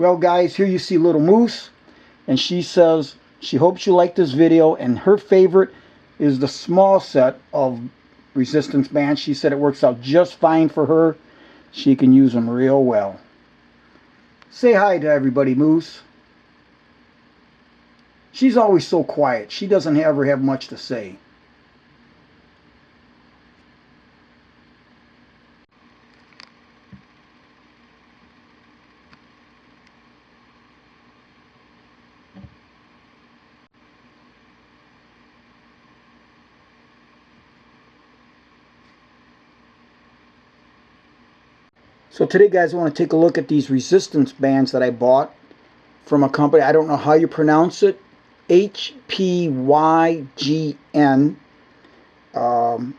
Well guys, here you see little Moose, and she says she hopes you like this video, and her favorite is the small set of resistance bands. She said it works out just fine for her. She can use them real well. Say hi to everybody, Moose. She's always so quiet. She doesn't ever have much to say. So today, guys, I want to take a look at these resistance bands that I bought from a company. I don't know how you pronounce it. HPYGN. The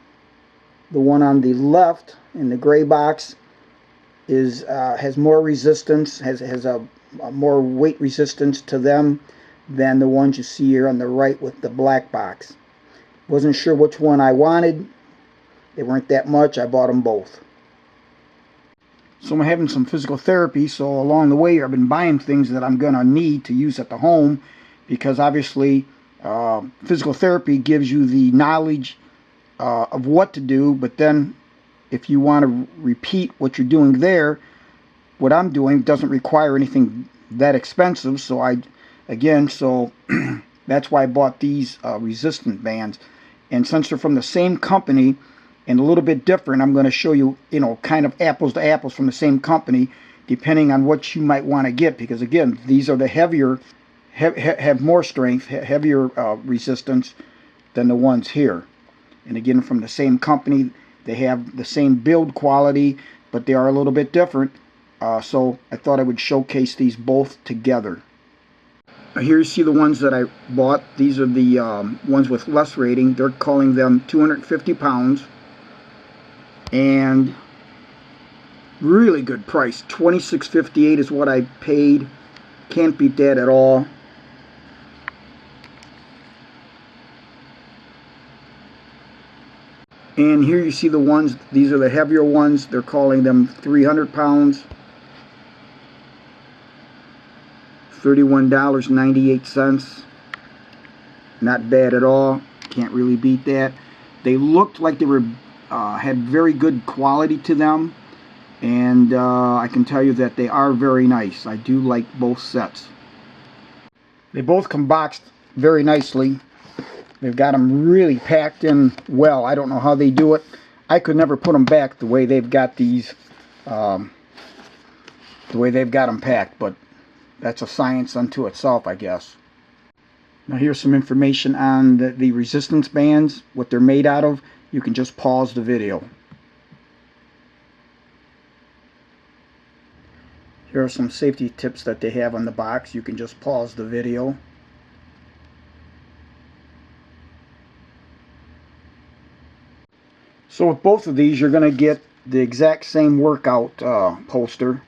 one on the left in the gray box is has more resistance, has a more weight resistance to them than the ones you see here on the right with the black box. Wasn't sure which one I wanted. They weren't that much. I bought them both. So I'm having some physical therapy, so along the way I've been buying things that I'm going to need to use at the home, because obviously physical therapy gives you the knowledge of what to do, but then if you want to repeat what you're doing there, what I'm doing doesn't require anything that expensive. So that's why I bought these resistant bands. And since they're from the same company and a little bit different, I'm going to show you, kind of apples to apples from the same company, depending on what you might want to get. Because again, these are the heavier, have more strength, heavier resistance than the ones here. And again, from the same company, they have the same build quality, but they are a little bit different. So I thought I would showcase these both together. Here you see the ones that I bought. These are the ones with less rating. They're calling them 250 pounds. And really good price. $26.58 is what I paid. Can't beat that at all. And here you see the ones, these are the heavier ones. They're calling them 300 pounds. $31.98. Not bad at all. Can't really beat that. They looked like they were had very good quality to them, and I can tell you that they are very nice. I do like both sets. They both come boxed very nicely. They've got them really packed in well. I don't know how they do it. I could never put them back the way they've got these, the way they've got them packed, but that's a science unto itself, I guess. Now here's some information on the resistance bands, what they're made out of. You can just pause the video. Here are some safety tips that they have on the box. You can just pause the video. So with both of these, you're going to get the exact same workout poster.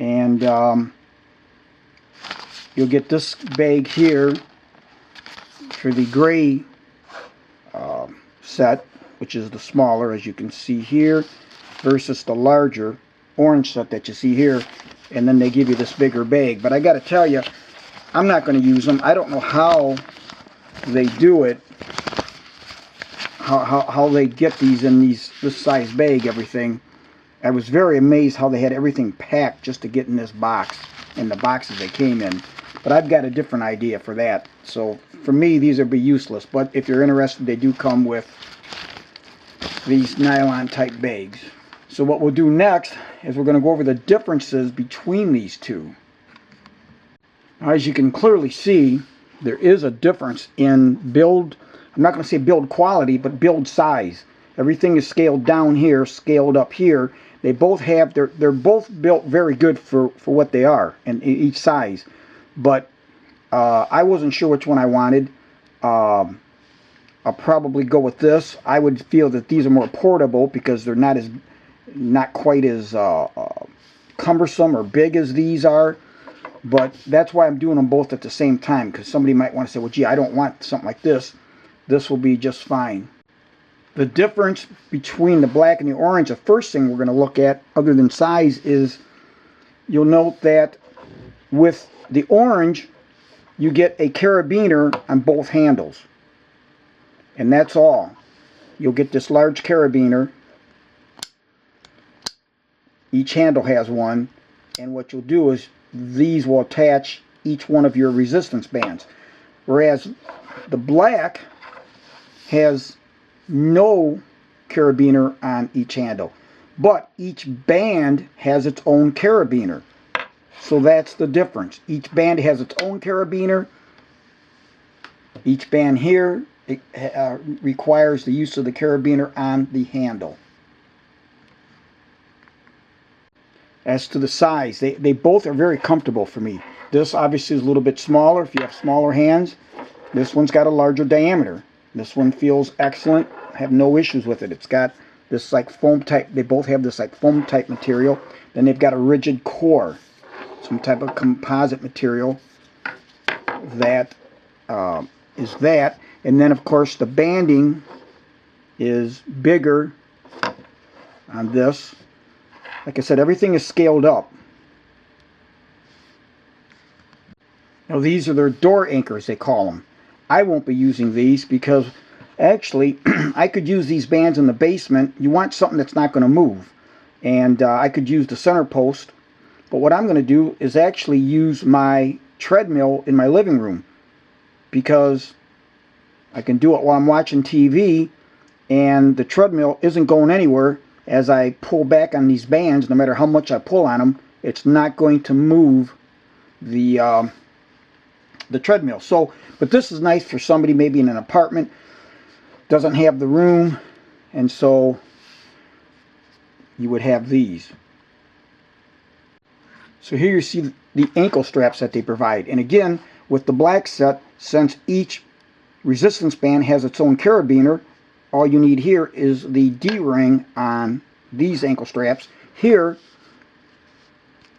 And you'll get this bag here for the gray set, which is the smaller, as you can see here, versus the larger orange set that you see here. And then they give you this bigger bag. But I got to tell you, I'm not going to use them. I don't know how they do it, how they get these in this size bag, everything. I was very amazed how they had everything packed just to get in this box, in the boxes they came in. But I've got a different idea for that. So for me, these would be useless. But if you're interested, they do come with these nylon type bags. So what we'll do next is we're going to go over the differences between these two. Now, as you can clearly see, there is a difference in build. I'm not going to say build quality, but build size. Everything is scaled down here, scaled up here. They both have, they're both built very good for what they are in each size. But I wasn't sure which one I wanted. I'll probably go with this. I would feel that these are more portable because they're not quite as cumbersome or big as these are. But that's why I'm doing them both at the same time, because somebody might want to say, well, gee, I don't want something like this. This will be just fine. The difference between the black and the orange, the first thing we're going to look at, other than size, is you'll note that with the orange, you get a carabiner on both handles. And that's all. You'll get this large carabiner. Each handle has one. And what you'll do is these will attach each one of your resistance bands. Whereas the black has no carabiner on each handle. But each band has its own carabiner. So that's the difference. Each band has its own carabiner. Each band here requires the use of the carabiner on the handle. As to the size, they both are very comfortable for me. This obviously is a little bit smaller if you have smaller hands. This one's got a larger diameter. This one feels excellent. I have no issues with it. It's got this like foam type, they both have this like foam type material. Then they've got a rigid core, some type of composite material that is that. And then of course the banding is bigger on this. Like I said, everything is scaled up. Now these are their door anchors, they call them. I won't be using these because actually I could use these bands in the basement. You want something that's not going to move. And I could use the center post. But what I'm going to do is actually use my treadmill in my living room, because I can do it while I'm watching TV and the treadmill isn't going anywhere. As I pull back on these bands, no matter how much I pull on them, it's not going to move the treadmill. So, but this is nice for somebody maybe in an apartment, doesn't have the room, and so you would have these. So here you see the ankle straps that they provide. And again, with the black set, since each resistance band has its own carabiner, all you need here is the D-ring on these ankle straps. Here,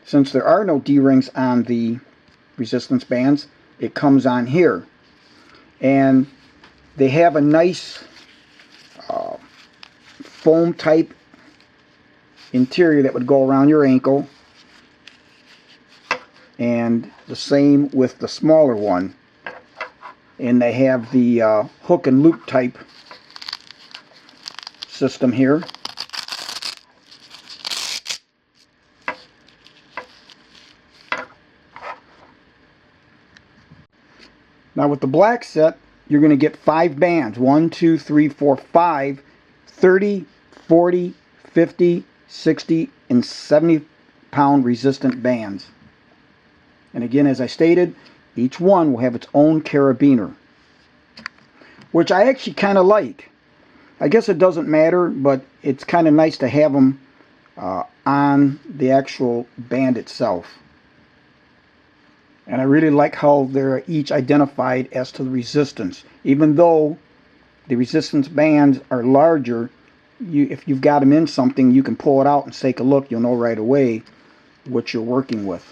since there are no D-rings on the resistance bands, it comes on here. And they have a nice foam type interior that would go around your ankle. And the same with the smaller one. And they have the hook and loop type system here. Now with the black set, you're going to get 5 bands. 1, 2, 3, 4, 5, 30, 40, 50, 60, and 70 pound resistant bands. And again, as I stated, each one will have its own carabiner, which I actually kind of like. I guess it doesn't matter, but it's kind of nice to have them on the actual band itself. And I really like how they're each identified as to the resistance. Even though the resistance bands are larger, if you've got them in something, you can pull it out and take a look. You'll know right away what you're working with.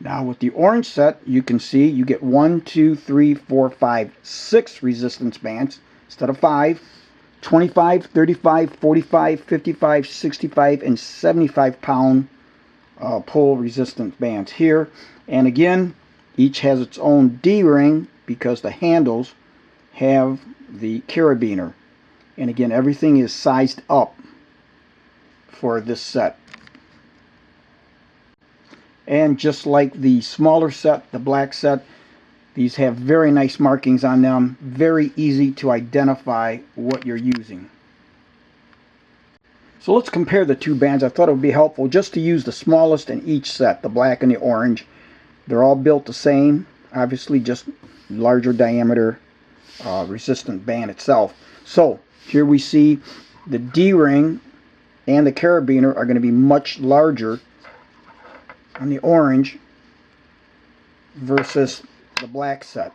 Now with the orange set, you can see you get 1, 2, 3, 4, 5, 6 resistance bands instead of 5. 25, 35, 45, 55, 65, and 75 pound pull resistance bands here. And again, each has its own D-ring because the handles have the carabiner. And again, everything is sized up for this set. And just like the smaller set, the black set, these have very nice markings on them. Very easy to identify what you're using. So let's compare the two bands. I thought it would be helpful just to use the smallest in each set, the black and the orange. They're all built the same, obviously just larger diameter resistant band itself. So here we see the D-ring and the carabiner are going to be much larger on the orange versus the black set.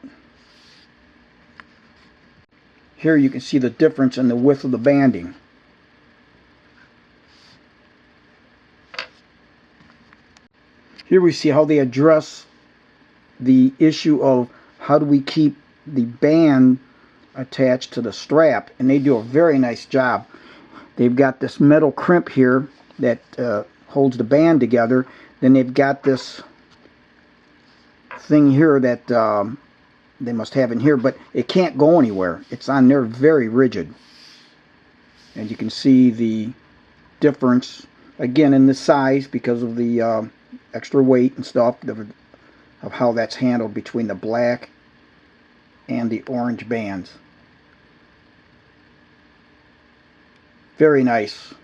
Here you can see the difference in the width of the banding. Here we see how they address the issue of how do we keep the band attached to the strap, and they do a very nice job. They've got this metal crimp here that holds the band together. Then they've got this thing here that they must have in here, but it can't go anywhere. It's on there very rigid. And you can see the difference again in the size because of the extra weight and stuff of how that's handled between the black and the orange bands. Very nice.